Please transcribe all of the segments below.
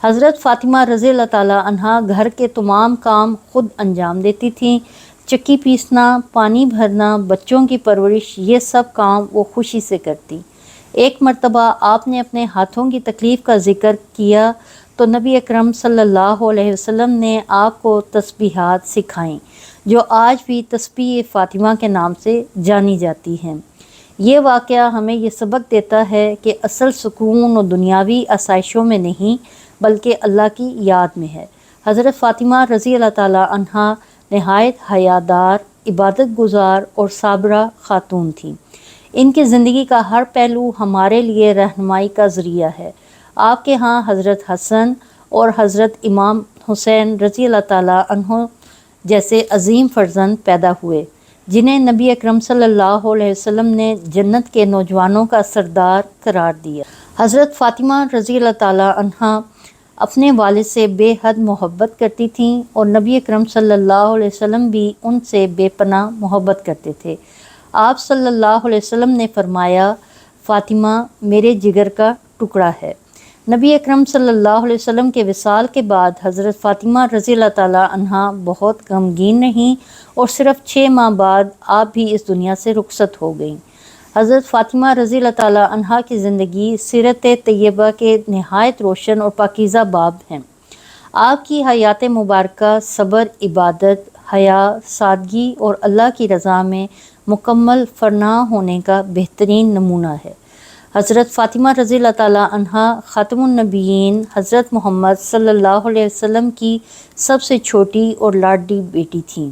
حضرت فاطمہ رضی اللہ تعالیٰ عنہا گھر کے تمام کام خود انجام دیتی تھیں۔ چکی پیسنا، پانی بھرنا، بچوں کی پرورش، یہ سب کام وہ خوشی سے کرتی۔ ایک مرتبہ آپ نے اپنے ہاتھوں کی تکلیف کا ذکر کیا تو نبی اکرم صلی اللہ علیہ وسلم نے آپ کو تسبیحات سکھائیں جو آج بھی تسبیح فاطمہ کے نام سے جانی جاتی ہیں۔ یہ واقعہ ہمیں یہ سبق دیتا ہے کہ اصل سکون و دنیاوی آسائشوں میں نہیں بلکہ اللہ کی یاد میں ہے۔ حضرت فاطمہ رضی اللہ تعالیٰ عنہا نہایت حیادار، عبادت گزار اور صابرہ خاتون تھیں۔ ان کی زندگی کا ہر پہلو ہمارے لیے رہنمائی کا ذریعہ ہے۔ آپ کے ہاں حضرت حسن اور حضرت امام حسین رضی اللہ تعالیٰ عنہ جیسے عظیم فرزند پیدا ہوئے جنہیں نبی اکرم صلی اللہ علیہ وسلم نے جنت کے نوجوانوں کا سردار قرار دیا۔ حضرت فاطمہ رضی اللہ تعالیٰ عنہا اپنے والد سے بے حد محبت کرتی تھیں اور نبی اکرم صلی اللہ علیہ وسلم بھی ان سے بے پناہ محبت کرتے تھے۔ آپ صلی اللہ علیہ وسلم نے فرمایا، فاطمہ میرے جگر کا ٹکڑا ہے۔ نبی اکرم صلی اللہ علیہ وسلم کے وصال کے بعد حضرت فاطمہ رضی اللہ تعالیٰ عنہا بہت غمگین رہیں اور صرف 6 ماہ بعد آپ بھی اس دنیا سے رخصت ہو گئیں۔ حضرت فاطمہ رضی اللہ تعالیٰ عنہا کی زندگی سیرت طیبہ کے نہایت روشن اور پاکیزہ باب ہیں۔ آپ کی حیات مبارکہ صبر، عبادت، حیا، سادگی اور اللہ کی رضا میں مکمل فرنا ہونے کا بہترین نمونہ ہے۔ حضرت فاطمہ رضی اللہ تعالیٰ عنہا خاتم النبیین حضرت محمد صلی اللہ علیہ وسلم کی سب سے چھوٹی اور لاڈلی بیٹی تھیں۔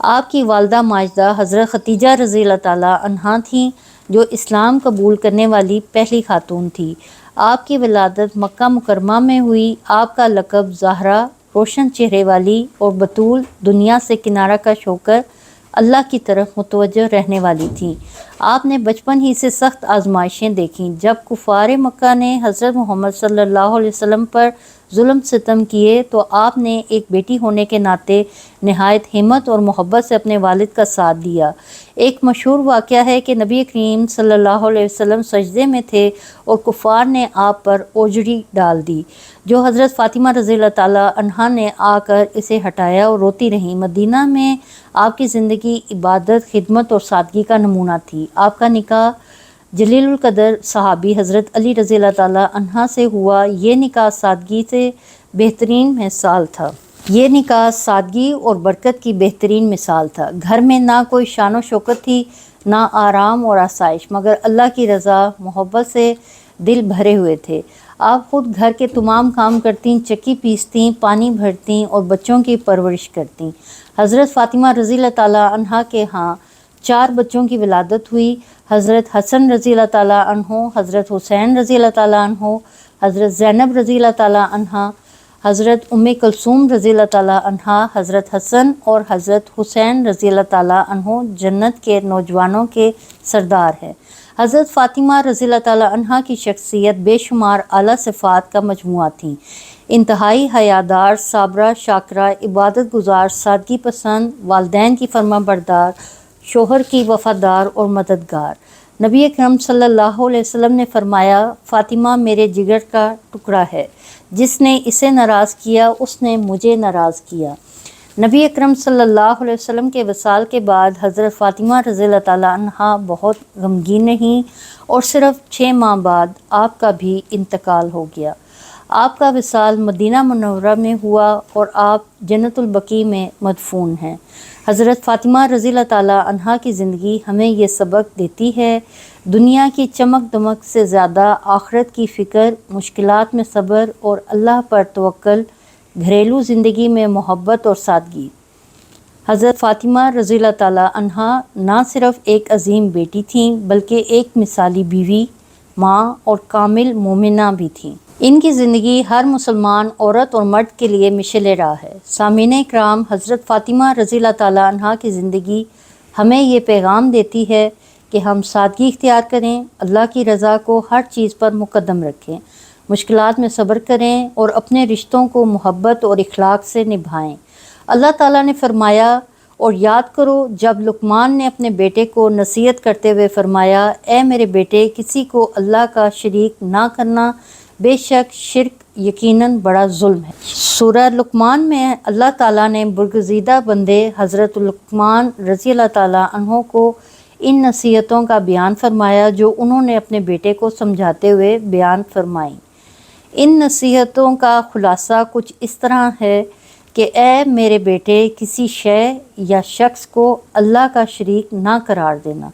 آپ کی والدہ ماجدہ حضرت ختیجہ رضی اللہ تعالیٰ عنہا تھیں جو اسلام قبول کرنے والی پہلی خاتون تھی۔ آپ کی ولادت مکہ مکرمہ میں ہوئی۔ آپ کا لقب زہرا، روشن چہرے والی اور بطول، دنیا سے کنارہ کش ہو کر اللہ کی طرف متوجہ رہنے والی تھیں۔ آپ نے بچپن ہی سے سخت آزمائشیں دیکھیں۔ جب کفار مکہ نے حضرت محمد صلی اللہ علیہ وسلم پر ظلم ستم کیے تو آپ نے ایک بیٹی ہونے کے ناطے نہایت ہمت اور محبت سے اپنے والد کا ساتھ دیا۔ ایک مشہور واقعہ ہے کہ نبی کریم صلی اللہ علیہ وسلم سجدے میں تھے اور کفار نے آپ پر اوجڑی ڈال دی جو حضرت فاطمہ رضی اللہ تعالیٰ عنہا نے آ کر اسے ہٹایا اور روتی رہیں۔ مدینہ میں آپ کی زندگی عبادت، خدمت اور سادگی کا نمونہ تھی۔ آپ کا نکاح جلیل القدر صحابی حضرت علی رضی اللہ تعالیٰ عنہ سے ہوا۔ یہ نکاح سادگی سے بہترین مثال تھا۔ یہ نکاح سادگی اور برکت کی بہترین مثال تھا۔ گھر میں نہ کوئی شان و شوکت تھی، نہ آرام اور آسائش، مگر اللہ کی رضا محبت سے دل بھرے ہوئے تھے۔ آپ خود گھر کے تمام کام کرتیں، چکی پیستیں، پانی بھرتیں اور بچوں کی پرورش کرتیں۔ حضرت فاطمہ رضی اللہ تعالیٰ عنہا کے ہاں 4 بچوں کی ولادت ہوئی۔ حضرت حسن رضی اللہ تعالیٰ عنہ، حضرت حسین رضی اللہ تعالیٰ عنہ، حضرت زینب رضی اللہ تعالیٰ عنہا، حضرت ام کلثوم رضی اللہ تعالیٰ عنہا۔ حضرت حسن اور حضرت حسین رضی اللہ تعالیٰ عنہ جنت کے نوجوانوں کے سردار ہیں۔ حضرت فاطمہ رضی اللہ تعالیٰ عنہا کی شخصیت بے شمار اعلیٰ صفات کا مجموعہ تھیں۔ انتہائی حیادار، صابرہ، شاکرہ، عبادت گزار، سادگی پسند، والدین کی فرما بردار، شوہر کی وفادار اور مددگار۔ نبی اکرم صلی اللہ علیہ وسلم نے فرمایا، فاطمہ میرے جگر کا ٹکڑا ہے، جس نے اسے ناراض کیا اس نے مجھے ناراض کیا۔ نبی اکرم صلی اللہ علیہ وسلم کے وصال کے بعد حضرت فاطمہ رضی اللہ تعالیٰ عنہا بہت غمگین رہیں اور صرف 6 ماہ بعد آپ کا بھی انتقال ہو گیا۔ آپ کا وصال مدینہ منورہ میں ہوا اور آپ جنت البقیع میں مدفون ہیں۔ حضرت فاطمہ رضی اللہ تعالیٰ عنہا کی زندگی ہمیں یہ سبق دیتی ہے، دنیا کی چمک دمک سے زیادہ آخرت کی فکر، مشکلات میں صبر اور اللہ پر توکل، گھریلو زندگی میں محبت اور سادگی۔ حضرت فاطمہ رضی اللہ تعالیٰ عنہا نہ صرف ایک عظیم بیٹی تھیں بلکہ ایک مثالی بیوی، ماں اور کامل مومنہ بھی تھیں۔ ان کی زندگی ہر مسلمان عورت اور مرد کے لیے مشعل راہ ہے۔ سامعین اکرام، حضرت فاطمہ رضی اللہ تعالیٰ عنہا کی زندگی ہمیں یہ پیغام دیتی ہے کہ ہم سادگی اختیار کریں، اللہ کی رضا کو ہر چیز پر مقدم رکھیں، مشکلات میں صبر کریں اور اپنے رشتوں کو محبت اور اخلاق سے نبھائیں۔ اللہ تعالیٰ نے فرمایا، اور یاد کرو جب لقمان نے اپنے بیٹے کو نصیحت کرتے ہوئے فرمایا، اے میرے بیٹے، کسی کو اللہ کا شریک نہ کرنا، بے شک شرک یقیناً بڑا ظلم ہے۔ سورہ لقمان میں اللہ تعالیٰ نے برگزیدہ بندے حضرت لقمان رضی اللہ تعالیٰ عنہ کو ان نصیحتوں کا بیان فرمایا جو انہوں نے اپنے بیٹے کو سمجھاتے ہوئے بیان فرمائیں۔ ان نصیحتوں کا خلاصہ کچھ اس طرح ہے کہ اے میرے بیٹے، کسی شے یا شخص کو اللہ کا شریک نہ قرار دینا۔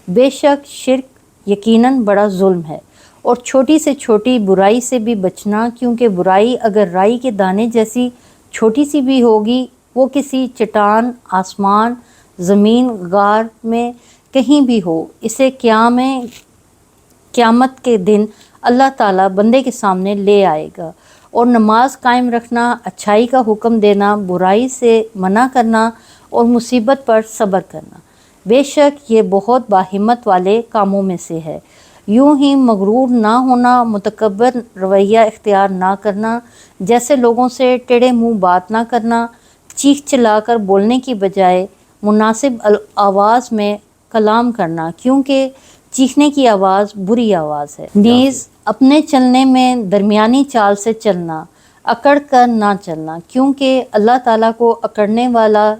بے شک شرک یقیناً بڑا ظلم ہے، اور چھوٹی سے چھوٹی برائی سے بھی بچنا، کیونکہ برائی اگر رائی کے دانے جیسی چھوٹی سی بھی ہوگی، وہ کسی چٹان، آسمان، زمین، غار میں کہیں بھی ہو، اسے قیامت کے دن اللہ تعالیٰ بندے کے سامنے لے آئے گا۔ اور نماز قائم رکھنا، اچھائی کا حکم دینا، برائی سے منع کرنا اور مصیبت پر صبر کرنا، بے شک یہ بہت باہمت والے کاموں میں سے ہے۔ یوں ہی مغرور نہ ہونا، متکبر رویہ اختیار نہ کرنا، جیسے لوگوں سے ٹیڑھے منہ بات نہ کرنا، چیخ چلا کر بولنے کی بجائے مناسب آواز میں کلام کرنا، کیونکہ چیخنے کی آواز بری آواز ہے۔ نیز اپنے چلنے میں درمیانی چال سے چلنا، اکڑ کر نہ چلنا، کیونکہ اللہ تعالیٰ کو اکڑنے والا،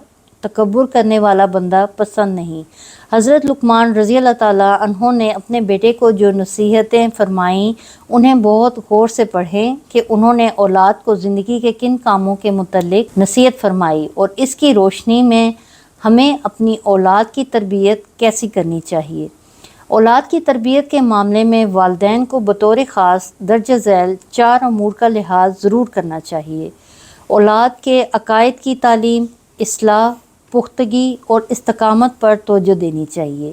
تکبر کرنے والا بندہ پسند نہیں۔ حضرت لقمان رضی اللہ تعالیٰ عنہ نے اپنے بیٹے کو جو نصیحتیں فرمائیں، انہیں بہت غور سے پڑھیں کہ انہوں نے اولاد کو زندگی کے کن کاموں کے متعلق نصیحت فرمائی، اور اس کی روشنی میں ہمیں اپنی اولاد کی تربیت کیسی کرنی چاہیے۔ اولاد کی تربیت کے معاملے میں والدین کو بطور خاص درجہ ذیل 4 امور کا لحاظ ضرور کرنا چاہیے۔ اولاد کے عقائد کی تعلیم، اصلاح، پختگی اور استقامت پر توجہ دینی چاہیے۔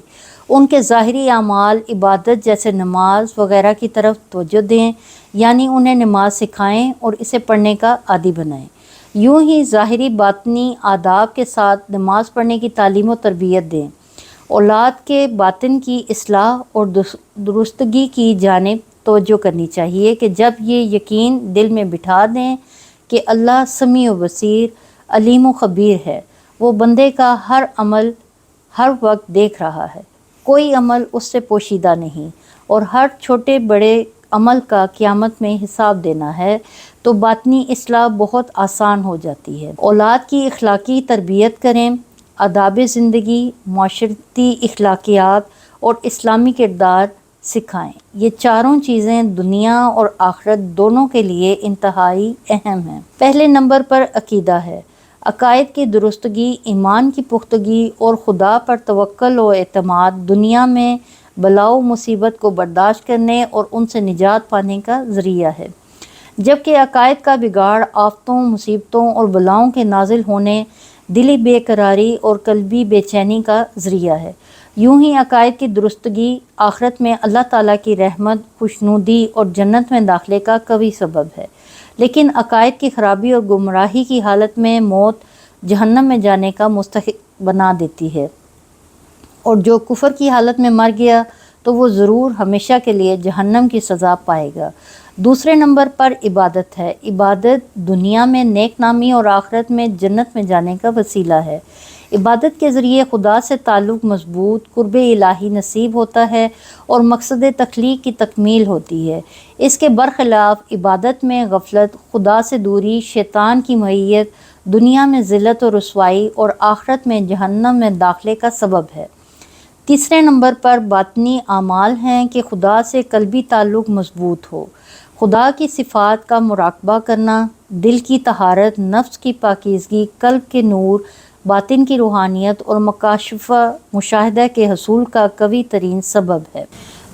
ان کے ظاہری اعمال، عبادت جیسے نماز وغیرہ کی طرف توجہ دیں، یعنی انہیں نماز سکھائیں اور اسے پڑھنے کا عادی بنائیں۔ یوں ہی ظاہری باطنی آداب کے ساتھ نماز پڑھنے کی تعلیم و تربیت دیں۔ اولاد کے باطن کی اصلاح اور درستگی کی جانب توجہ کرنی چاہیے کہ جب یہ یقین دل میں بٹھا دیں کہ اللہ سمیع و بصیر، علیم و خبیر ہے، وہ بندے کا ہر عمل ہر وقت دیکھ رہا ہے، کوئی عمل اس سے پوشیدہ نہیں، اور ہر چھوٹے بڑے عمل کا قیامت میں حساب دینا ہے، تو باطنی اصلاح بہت آسان ہو جاتی ہے۔ اولاد کی اخلاقی تربیت کریں، آداب زندگی، معاشرتی اخلاقیات اور اسلامی کردار سکھائیں۔ یہ چاروں چیزیں دنیا اور آخرت دونوں کے لیے انتہائی اہم ہیں۔ پہلے نمبر پر عقیدہ ہے۔ عقائد کی درستگی، ایمان کی پختگی اور خدا پر توکل و اعتماد دنیا میں بلا و مصیبت کو برداشت کرنے اور ان سے نجات پانے کا ذریعہ ہے، جبکہ عقائد کا بگاڑ آفتوں، مصیبتوں اور بلاؤں کے نازل ہونے، دلی بے قراری اور قلبی بے چینی کا ذریعہ ہے۔ یوں ہی عقائد کی درستگی آخرت میں اللہ تعالیٰ کی رحمت، خوشنودی اور جنت میں داخلے کا قوی سبب ہے، لیکن عقائد کی خرابی اور گمراہی کی حالت میں موت جہنم میں جانے کا مستحق بنا دیتی ہے، اور جو کفر کی حالت میں مر گیا تو وہ ضرور ہمیشہ کے لیے جہنم کی سزا پائے گا۔ دوسرے نمبر پر عبادت ہے۔ عبادت دنیا میں نیک نامی اور آخرت میں جنت میں جانے کا وسیلہ ہے۔ عبادت کے ذریعے خدا سے تعلق مضبوط، قرب الہی نصیب ہوتا ہے اور مقصد تخلیق کی تکمیل ہوتی ہے۔ اس کے برخلاف عبادت میں غفلت، خدا سے دوری، شیطان کی معیت دنیا میں ذلت و رسوائی اور آخرت میں جہنم میں داخلے کا سبب ہے۔ تیسرے نمبر پر باطنی اعمال ہیں کہ خدا سے قلبی تعلق مضبوط ہو۔ خدا کی صفات کا مراقبہ کرنا دل کی طہارت، نفس کی پاکیزگی، قلب کے نور، باطن کی روحانیت اور مکاشفہ مشاہدہ کے حصول کا قوی ترین سبب ہے۔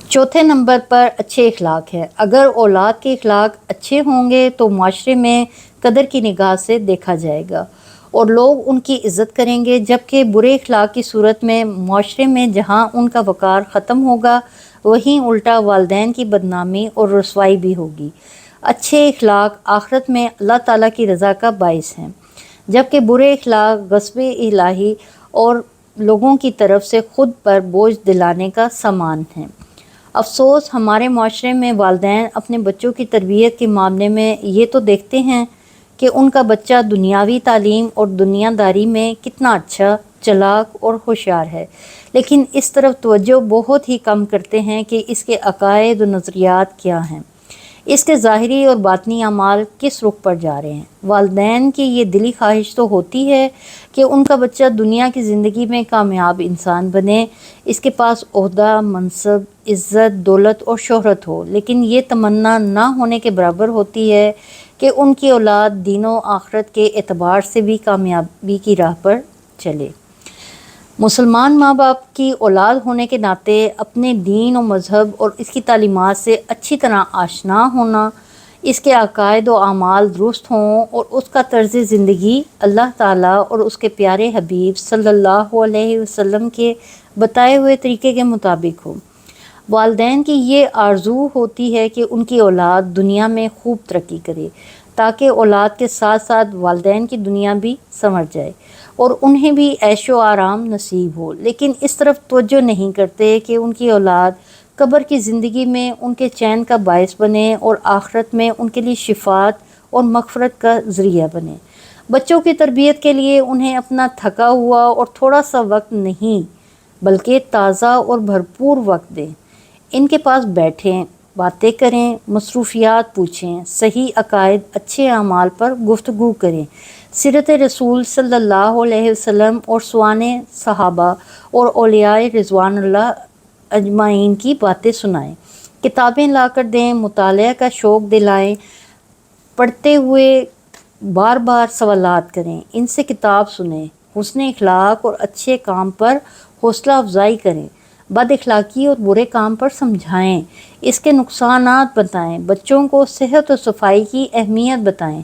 چوتھے نمبر پر اچھے اخلاق ہیں۔ اگر اولاد کے اخلاق اچھے ہوں گے تو معاشرے میں قدر کی نگاہ سے دیکھا جائے گا اور لوگ ان کی عزت کریں گے، جبکہ برے اخلاق کی صورت میں معاشرے میں جہاں ان کا وقار ختم ہوگا، وہیں الٹا والدین کی بدنامی اور رسوائی بھی ہوگی۔ اچھے اخلاق آخرت میں اللہ تعالیٰ کی رضا کا باعث ہیں، جبکہ برے اخلاق غضب الہی اور لوگوں کی طرف سے خود پر بوجھ دلانے کا سامان ہیں۔ افسوس، ہمارے معاشرے میں والدین اپنے بچوں کی تربیت کے معاملے میں یہ تو دیکھتے ہیں کہ ان کا بچہ دنیاوی تعلیم اور دنیا داری میں کتنا اچھا، چالاک اور ہوشیار ہے، لیکن اس طرف توجہ بہت ہی کم کرتے ہیں کہ اس کے عقائد و نظریات کیا ہیں۔ اس کے ظاہری اور باطنی اعمال کس رخ پر جا رہے ہیں؟ والدین کی یہ دلی خواہش تو ہوتی ہے کہ ان کا بچہ دنیا کی زندگی میں کامیاب انسان بنے، اس کے پاس عہدہ، منصب، عزت، دولت اور شہرت ہو، لیکن یہ تمنا نہ ہونے کے برابر ہوتی ہے کہ ان کی اولاد دین و آخرت کے اعتبار سے بھی کامیابی کی راہ پر چلے۔ مسلمان ماں باپ کی اولاد ہونے کے ناطے اپنے دین و مذہب اور اس کی تعلیمات سے اچھی طرح آشنا ہونا، اس کے عقائد و اعمال درست ہوں اور اس کا طرز زندگی اللہ تعالیٰ اور اس کے پیارے حبیب صلی اللہ علیہ وسلم کے بتائے ہوئے طریقے کے مطابق ہو۔ والدین کی یہ آرزو ہوتی ہے کہ ان کی اولاد دنیا میں خوب ترقی کرے، تاکہ اولاد کے ساتھ ساتھ والدین کی دنیا بھی سنور جائے اور انہیں بھی عیش و آرام نصیب ہو، لیکن اس طرف توجہ نہیں کرتے کہ ان کی اولاد قبر کی زندگی میں ان کے چین کا باعث بنے اور آخرت میں ان کے لیے شفاعت اور مغفرت کا ذریعہ بنے۔ بچوں کی تربیت کے لیے انہیں اپنا تھکا ہوا اور تھوڑا سا وقت نہیں بلکہ تازہ اور بھرپور وقت دیں۔ ان کے پاس بیٹھیں، باتیں کریں، مصروفیات پوچھیں، صحیح عقائد، اچھے اعمال پر گفتگو کریں، سیرت رسول صلی اللہ علیہ وسلم اور سوانح صحابہ اور اولیاء رضوان اللہ اجمعین کی باتیں سنائیں، کتابیں لا کر دیں، مطالعہ کا شوق دلائیں، پڑھتے ہوئے بار بار سوالات کریں، ان سے کتاب سنیں، حسن اخلاق اور اچھے کام پر حوصلہ افزائی کریں، بد اخلاقی اور برے کام پر سمجھائیں، اس کے نقصانات بتائیں، بچوں کو صحت اور صفائی کی اہمیت بتائیں،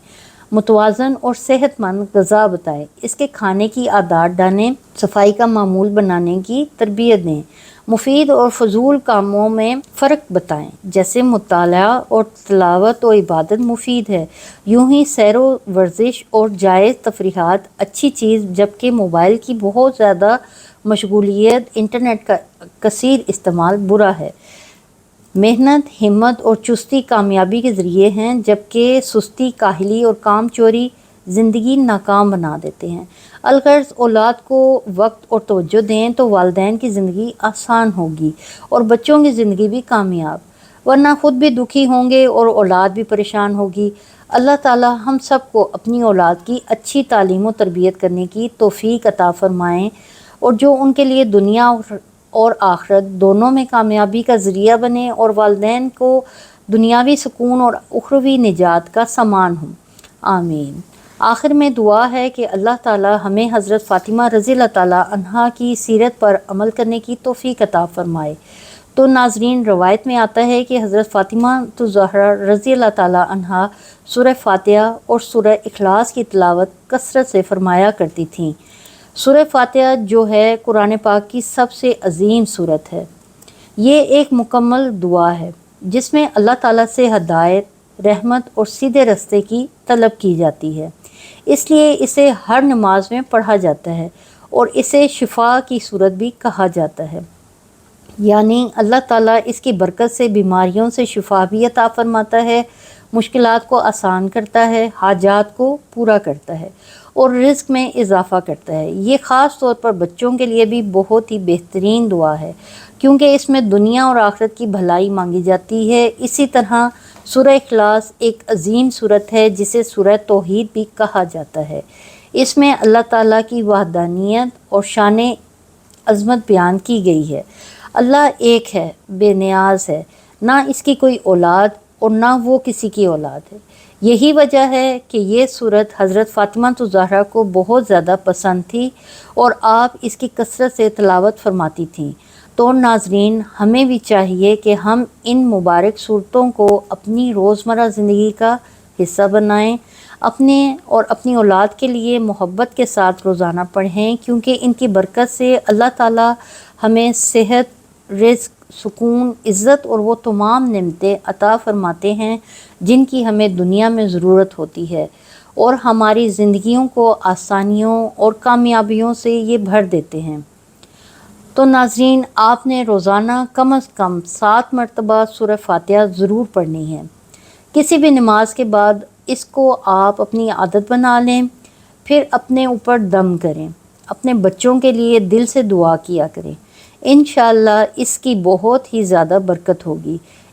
متوازن اور صحت مند غذا بتائیں، اس کے کھانے کی عادات ڈالیں، صفائی کا معمول بنانے کی تربیت دیں، مفید اور فضول کاموں میں فرق بتائیں، جیسے مطالعہ اور تلاوت و عبادت مفید ہے، یوں ہی سیر و ورزش اور جائز تفریحات اچھی چیز، جبکہ موبائل کی بہت زیادہ مشغولیت، انٹرنیٹ کا کثیر استعمال برا ہے۔ محنت، ہمت اور چستی کامیابی کے ذریعے ہیں، جبکہ سستی، کاہلی اور کام چوری زندگی ناکام بنا دیتے ہیں۔ الغرض اولاد کو وقت اور توجہ دیں تو والدین کی زندگی آسان ہوگی اور بچوں کی زندگی بھی کامیاب، ورنہ خود بھی دکھی ہوں گے اور اولاد بھی پریشان ہوگی۔ اللہ تعالی ہم سب کو اپنی اولاد کی اچھی تعلیم و تربیت کرنے کی توفیق عطا فرمائیں، اور جو ان کے لیے دنیا اور آخرت دونوں میں کامیابی کا ذریعہ بنے اور والدین کو دنیاوی سکون اور اخروی نجات کا سامان ہوں۔ آمین۔ آخر میں دعا ہے کہ اللہ تعالی ہمیں حضرت فاطمہ رضی اللہ تعالی عنہا کی سیرت پر عمل کرنے کی توفیق عطا فرمائے۔ تو ناظرین، روایت میں آتا ہے کہ حضرت فاطمہ الزہرا رضی اللہ تعالی عنہا سورہ فاتحہ اور سورہ اخلاص کی تلاوت کثرت سے فرمایا کرتی تھیں۔ سورہ فاتحہ جو ہے قرآن پاک کی سب سے عظیم سورت ہے۔ یہ ایک مکمل دعا ہے جس میں اللہ تعالیٰ سے ہدایت، رحمت اور سیدھے راستے کی طلب کی جاتی ہے، اس لیے اسے ہر نماز میں پڑھا جاتا ہے اور اسے شفا کی سورت بھی کہا جاتا ہے، یعنی اللہ تعالیٰ اس کی برکت سے بیماریوں سے شفا بھی عطا فرماتا ہے، مشکلات کو آسان کرتا ہے، حاجات کو پورا کرتا ہے اور رزق میں اضافہ کرتا ہے۔ یہ خاص طور پر بچوں کے لیے بھی بہت ہی بہترین دعا ہے، کیونکہ اس میں دنیا اور آخرت کی بھلائی مانگی جاتی ہے۔ اسی طرح سورہ اخلاص ایک عظیم سورت ہے جسے سورہ توحید بھی کہا جاتا ہے۔ اس میں اللہ تعالیٰ کی وحدانیت اور شان عظمت بیان کی گئی ہے۔ اللہ ایک ہے، بے نیاز ہے، نہ اس کی کوئی اولاد اور نہ وہ کسی کی اولاد ہے۔ یہی وجہ ہے کہ یہ سورت حضرت فاطمہ الزہرا کو بہت زیادہ پسند تھی اور آپ اس کی کثرت سے تلاوت فرماتی تھیں۔ تو ناظرین، ہمیں بھی چاہیے کہ ہم ان مبارک صورتوں کو اپنی روزمرہ زندگی کا حصہ بنائیں، اپنے اور اپنی اولاد کے لیے محبت کے ساتھ روزانہ پڑھیں، کیونکہ ان کی برکت سے اللہ تعالیٰ ہمیں صحت، رزق، سکون، عزت اور وہ تمام نعمتیں عطا فرماتے ہیں جن کی ہمیں دنیا میں ضرورت ہوتی ہے، اور ہماری زندگیوں کو آسانیوں اور کامیابیوں سے یہ بھر دیتے ہیں۔ تو ناظرین، آپ نے روزانہ کم از کم 7 مرتبہ سورہ فاتحہ ضرور پڑھنی ہے۔ کسی بھی نماز کے بعد اس کو آپ اپنی عادت بنا لیں، پھر اپنے اوپر دم کریں، اپنے بچوں کے لیے دل سے دعا کیا کریں، انشاءاللہ اس کی بہت ہی زیادہ برکت ہوگی۔